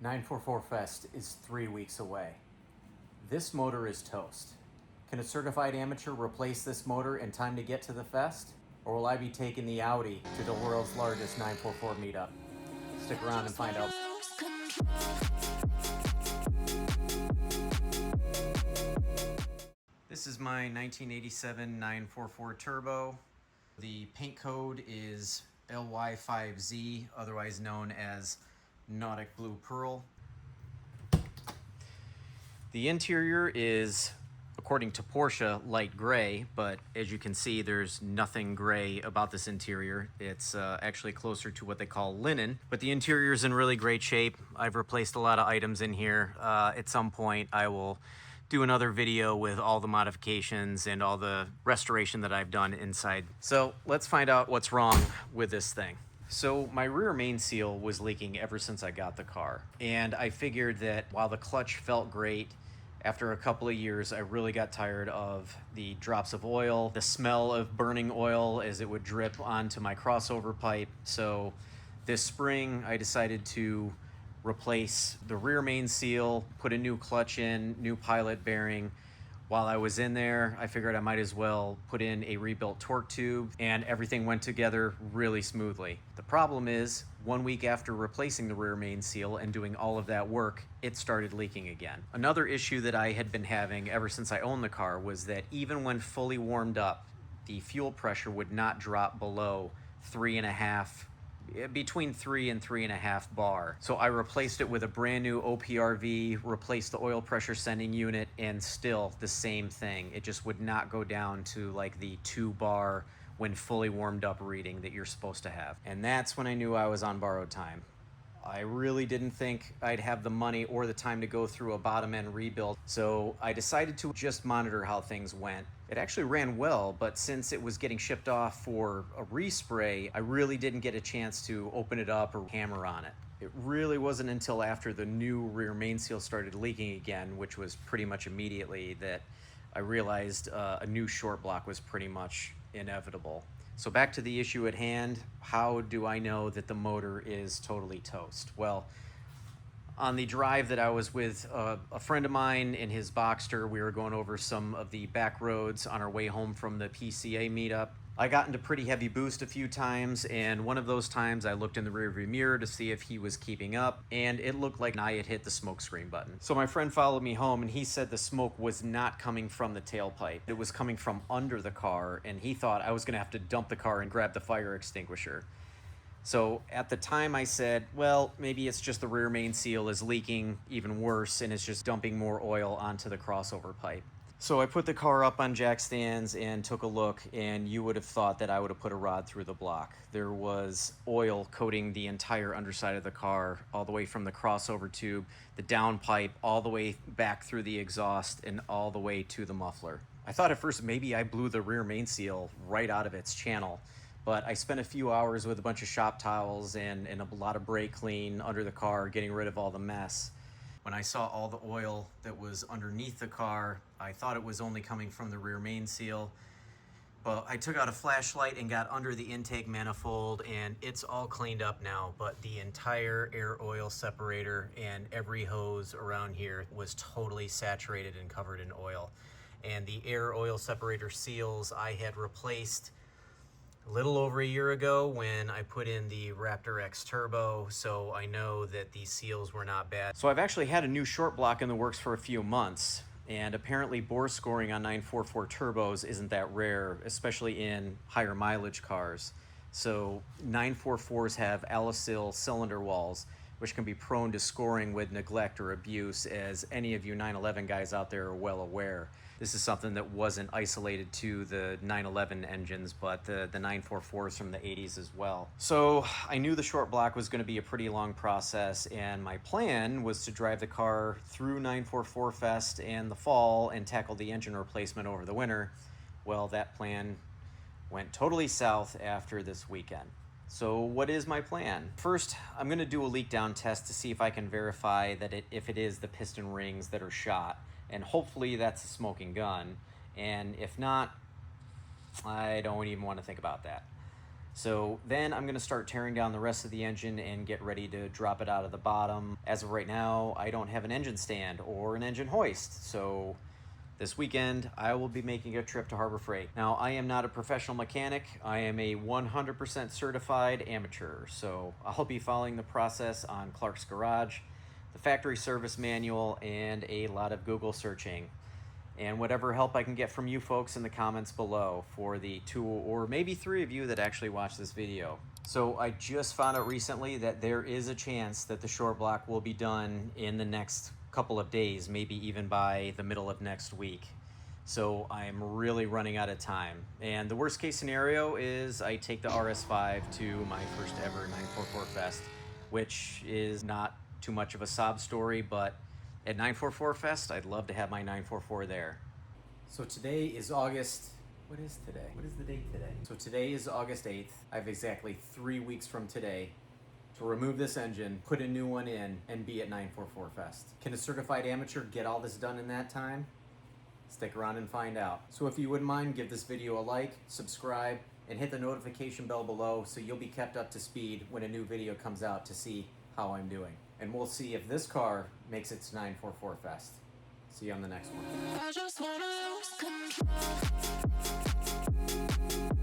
944 Fest is 3 weeks away. This motor is toast. Can a certified amateur replace this motor in time to get to the fest? Or will I be taking the Audi to the world's largest 944 meetup? Stick around and find out. This is my 1987 944 Turbo. The paint code is LY5Z, otherwise known as Nautic Blue Pearl. The interior is, according to Porsche, light gray, but as you can see, there's nothing gray about this interior. It's actually closer to what they call linen, but the interior is in really great shape. I've replaced a lot of items in here. At some point, I will do another video with all the modifications and all the restoration that I've done inside. So let's find out what's wrong with this thing. So my rear main seal was leaking ever since I got the car. And I figured that while the clutch felt great, after a couple of years, I really got tired of the drops of oil, the smell of burning oil as it would drip onto my crossover pipe. So this spring, I decided to replace the rear main seal, put a new clutch in, new pilot bearing. While I was in there, I figured I might as well put in a rebuilt torque tube, and everything went together really smoothly. The problem is, 1 week after replacing the rear main seal and doing all of that work, it started leaking again. Another issue that I had been having ever since I owned the car was that even when fully warmed up, the fuel pressure would not drop below 3.5, between 3 and 3.5 bar. So I replaced it with a brand new OPRV, replaced the oil pressure sending unit, and still the same thing. It just would not go down to like the 2 bar when fully warmed up reading that you're supposed to have. And that's when I knew I was on borrowed time. I really didn't think I'd have the money or the time to go through a bottom end rebuild, so I decided to just monitor how things went. It actually ran well, but since it was getting shipped off for a respray, I really didn't get a chance to open it up or hammer on it. It really wasn't until after the new rear main seal started leaking again, which was pretty much immediately, that I realized a new short block was pretty much inevitable. So back to the issue at hand, how do I know that the motor is totally toast? Well, on the drive that I was with a friend of mine in his Boxster, we were going over some of the back roads on our way home from the PCA meetup. I got into pretty heavy boost a few times, and one of those times I looked in the rearview mirror to see if he was keeping up, and it looked like I had hit the smoke screen button. So my friend followed me home, and he said the smoke was not coming from the tailpipe. It was coming from under the car, and he thought I was gonna have to dump the car and grab the fire extinguisher. So at the time I said, well, maybe it's just the rear main seal is leaking even worse, and it's just dumping more oil onto the crossover pipe. So I put the car up on jack stands and took a look, and you would have thought that I would have put a rod through the block. There was oil coating the entire underside of the car, all the way from the crossover tube, the downpipe, all the way back through the exhaust, and all the way to the muffler. I thought at first maybe I blew the rear main seal right out of its channel, but I spent a few hours with a bunch of shop towels and a lot of brake clean under the car, getting rid of all the mess. When I saw all the oil that was underneath the car, I thought it was only coming from the rear main seal. But I took out a flashlight and got under the intake manifold, and it's all cleaned up now, but the entire air oil separator and every hose around here was totally saturated and covered in oil. And the air oil separator seals I had replaced a little over a year ago when I put in the Raptor X Turbo, so I know that these seals were not bad. So I've actually had a new short block in the works for a few months, and apparently bore scoring on 944 turbos isn't that rare, especially in higher mileage cars. So 944s have Alisil cylinder walls, which can be prone to scoring with neglect or abuse, as any of you 911 guys out there are well aware. This is something that wasn't isolated to the 911 engines, but the 944s from the 80s as well. So I knew the short block was going to be a pretty long process, and my plan was to drive the car through 944 Fest and the fall and tackle the engine replacement over the winter. Well, that plan went totally south after this weekend. So what is my plan? First, I'm going to do a leak down test to see if I can verify that if it is the piston rings that are shot, and hopefully that's a smoking gun, and if not, I don't even want to think about that. So then I'm gonna start tearing down the rest of the engine and get ready to drop it out of the bottom. As of right now, I don't have an engine stand or an engine hoist, so this weekend, I will be making a trip to Harbor Freight. Now, I am not a professional mechanic. I am a 100% certified amateur, so I'll be following the process on Clark's Garage, the factory service manual, and a lot of Google searching. And whatever help I can get from you folks in the comments below for the 2 or maybe 3 of you that actually watch this video. So I just found out recently that there is a chance that the short block will be done in the next couple of days, maybe even by the middle of next week. So I'm really running out of time. And the worst case scenario is I take the RS5 to my first ever 944 Fest, which is not too much of a sob story, but at 944 Fest, I'd love to have my 944 there. So today is August, what is today? What is the date today? So today is August 8th. I have exactly 3 weeks from today to remove this engine, put a new one in, and be at 944 Fest. Can a certified amateur get all this done in that time? Stick around and find out. So if you wouldn't mind, give this video a like, subscribe, and hit the notification bell below so you'll be kept up to speed when a new video comes out to see how I'm doing. And we'll see if this car makes it to 944 Fest. See you on the next one. I just wanna lose control.